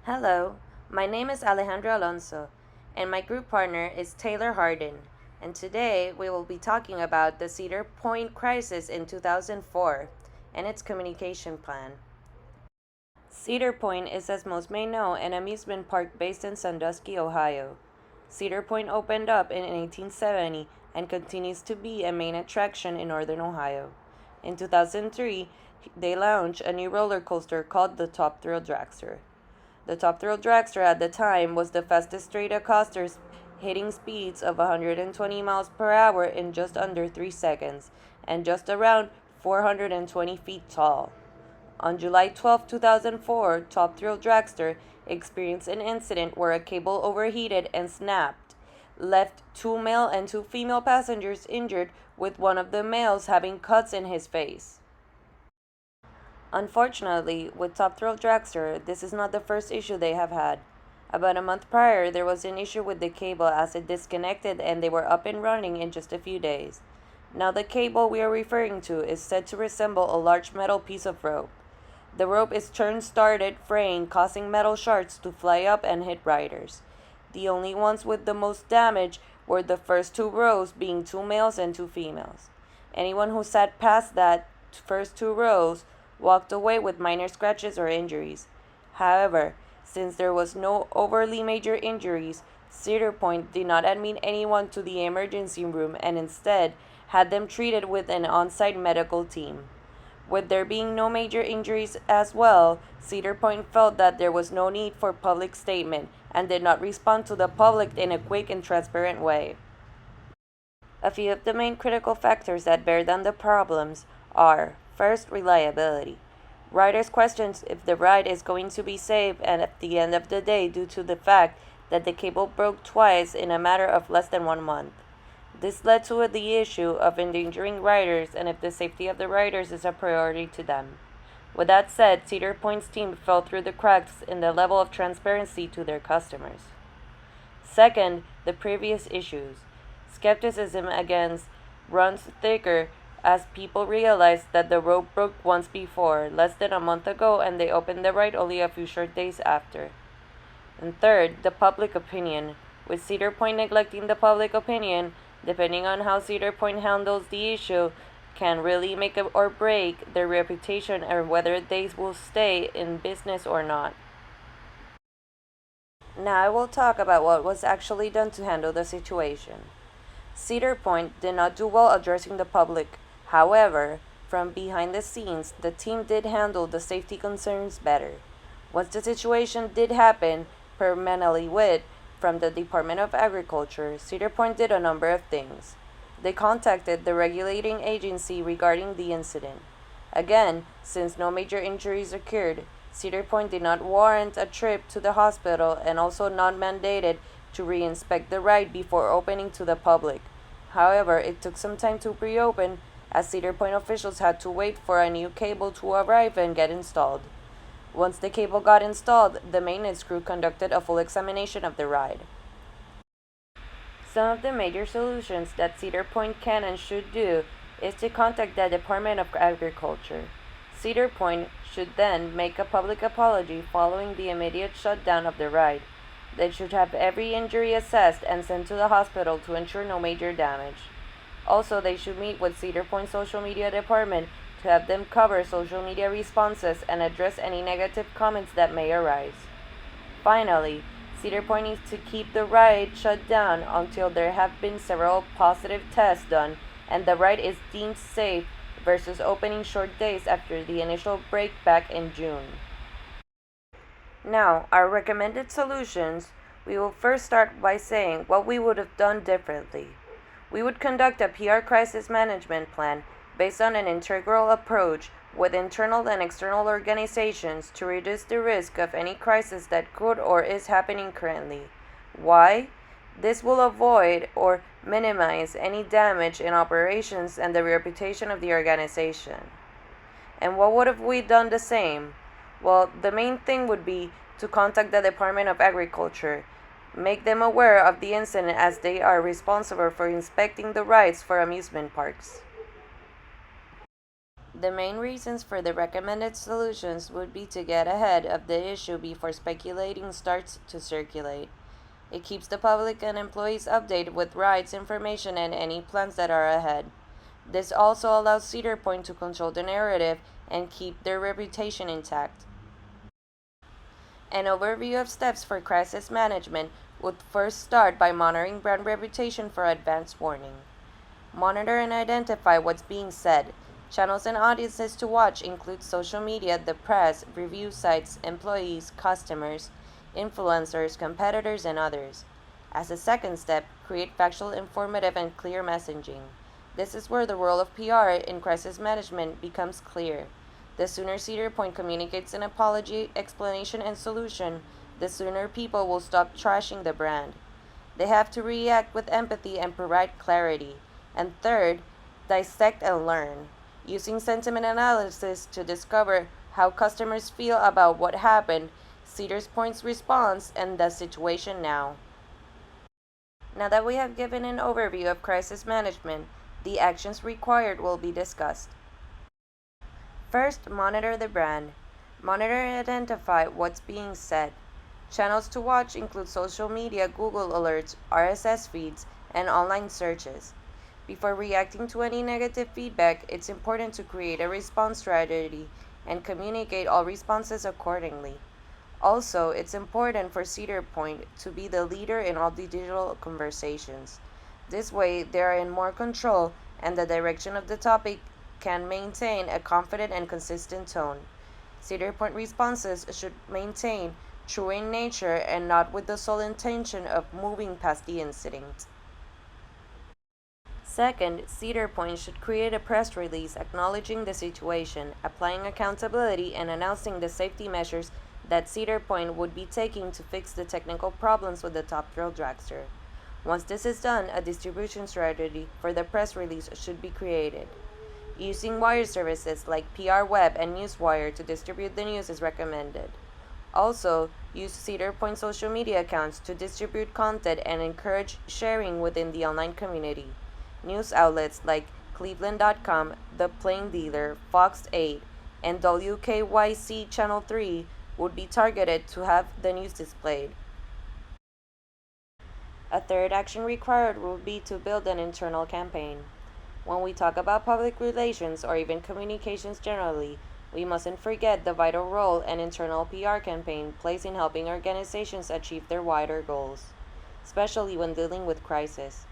Hello, my name is Alejandro Alonso, and my group partner is Taylor Harden. And today we will be talking about the Cedar Point crisis in 2004 and its communication plan. Cedar Point is, as most may know, an amusement park based in Sandusky, Ohio. Cedar Point opened up in 1870 and continues to be a main attraction in northern Ohio. In 2003, they launched a new roller coaster called the Top Thrill Dragster. The Top Thrill Dragster at the time was the fastest straight coaster, hitting speeds of 120 miles per hour in just under 3 seconds and just around 420 feet tall. On July 12, 2004, Top Thrill Dragster experienced an incident where a cable overheated and snapped, left two male and two female passengers injured, with one of the males having cuts in his face. Unfortunately, with Top Thrill Dragster, this is not the first issue they have had. About a month prior, there was an issue with the cable as it disconnected and they were up and running in just a few days. Now, the cable we are referring to is said to resemble a large metal piece of rope. The rope is turn-started, fraying, causing metal shards to fly up and hit riders. The only ones with the most damage were the first two rows, being two males and two females. Anyone who sat past that first two rows walked away with minor scratches or injuries. However, since there was no overly major injuries, Cedar Point did not admit anyone to the emergency room and instead had them treated with an on-site medical team. With there being no major injuries as well, Cedar Point felt that there was no need for public statement and did not respond to the public in a quick and transparent way. A few of the main critical factors that bear down the problems are: first, reliability. Riders question if the ride is going to be safe, and at the end of the day, due to the fact that the cable broke twice in a matter of less than 1 month. This led to the issue of endangering riders and if the safety of the riders is a priority to them. With that said, Cedar Point's team fell through the cracks in the level of transparency to their customers. Second, the previous issues. Skepticism against runs thicker as people realized that the rope broke once before, less than a month ago, and they opened the ride only a few short days after. And third, the public opinion. With Cedar Point neglecting the public opinion, depending on how Cedar Point handles the issue, can really make or break their reputation and whether they will stay in business or not. Now I will talk about what was actually done to handle the situation. Cedar Point did not do well addressing the public. However, from behind the scenes, the team did handle the safety concerns better. Once the situation did happen, permanently with from the Department of Agriculture, Cedar Point did a number of things. They contacted the regulating agency regarding the incident. Again, since no major injuries occurred, Cedar Point did not warrant a trip to the hospital and also not mandated to re-inspect the ride before opening to the public. However, it took some time to reopen as Cedar Point officials had to wait for a new cable to arrive and get installed. Once the cable got installed, the maintenance crew conducted a full examination of the ride. Some of the major solutions that Cedar Point can and should do is to contact the Department of Agriculture. Cedar Point should then make a public apology following the immediate shutdown of the ride. They should have every injury assessed and sent to the hospital to ensure no major damage. Also, they should meet with Cedar Point social media department to have them cover social media responses and address any negative comments that may arise. Finally, Cedar Point needs to keep the ride shut down until there have been several positive tests done and the ride is deemed safe versus opening short days after the initial break back in June. Now, our recommended solutions, we will first start by saying what we would have done differently. We would conduct a PR crisis management plan based on an integral approach with internal and external organizations to reduce the risk of any crisis that could or is happening currently. Why? This will avoid or minimize any damage in operations and the reputation of the organization. And what would have we done the same? Well, the main thing would be to contact the Department of Agriculture, make them aware of the incident as they are responsible for inspecting the rides for amusement parks. The main reasons for the recommended solutions would be to get ahead of the issue before speculating starts to circulate. It keeps the public and employees updated with rights information and any plans that are ahead. This also allows Cedar Point to control the narrative and keep their reputation intact. An overview of steps for crisis management would first start by monitoring brand reputation for advance warning. Monitor and identify what's being said. Channels and audiences to watch include social media, the press, review sites, employees, customers, influencers, competitors, and others. As a second step, create factual, informative, and clear messaging. This is where the role of PR in crisis management becomes clear. The sooner Cedar Point communicates an apology, explanation, and solution, the sooner people will stop trashing the brand. They have to react with empathy and provide clarity. And third, dissect and learn, using sentiment analysis to discover how customers feel about what happened, Cedar Point's response, and the situation now. Now that we have given an overview of crisis management, the actions required will be discussed. First, monitor the brand. Monitor and identify what's being said. Channels to watch include social media, Google alerts, RSS feeds, and online searches. Before reacting to any negative feedback, it's important to create a response strategy and communicate all responses accordingly. Also, it's important for Cedar Point to be the leader in all the digital conversations. This way, they are in more control and the direction of the topic can maintain a confident and consistent tone. Cedar Point responses should maintain true in nature and not with the sole intention of moving past the incident. Second, Cedar Point should create a press release acknowledging the situation, applying accountability, and announcing the safety measures that Cedar Point would be taking to fix the technical problems with the Top Thrill dragster. Once this is done, a distribution strategy for the press release should be created. Using wire services like PR Web and Newswire to distribute the news is recommended. Also, use Cedar Point social media accounts to distribute content and encourage sharing within the online community. News outlets like Cleveland.com, The Plain Dealer, Fox 8, and WKYC Channel 3 would be targeted to have the news displayed. A third action required would be to build an internal campaign. When we talk about public relations or even communications generally, we mustn't forget the vital role an internal PR campaign plays in helping organizations achieve their wider goals, especially when dealing with crisis.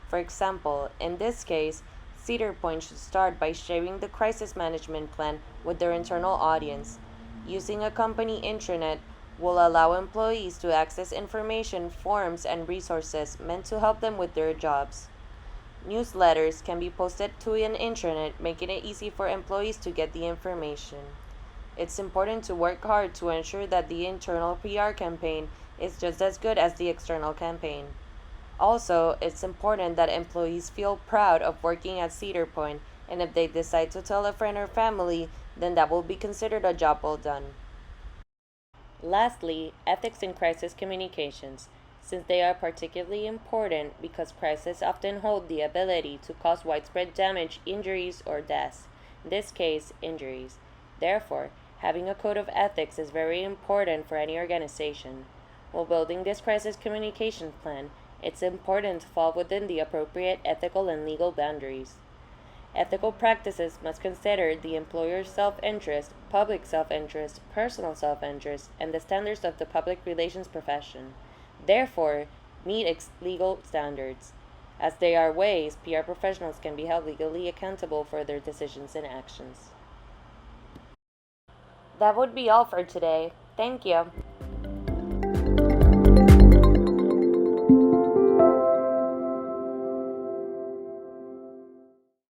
For example, in this case, Cedar Point should start by sharing the crisis management plan with their internal audience. Using a company intranet will allow employees to access information, forms, and resources meant to help them with their jobs. Newsletters can be posted to an intranet, making it easy for employees to get the information. It's important to work hard to ensure that the internal PR campaign is just as good as the external campaign. Also, it's important that employees feel proud of working at Cedar Point, and if they decide to tell a friend or family, then that will be considered a job well done. Lastly, ethics in crisis communications, since they are particularly important because crises often hold the ability to cause widespread damage, injuries, or deaths. In this case, injuries. Therefore, having a code of ethics is very important for any organization. While building this crisis communication plan, it's important to fall within the appropriate ethical and legal boundaries. Ethical practices must consider the employer's self-interest, public self-interest, personal self-interest, and the standards of the public relations profession. Therefore, meet legal standards, as they are ways PR professionals can be held legally accountable for their decisions and actions. That would be all for today. Thank you.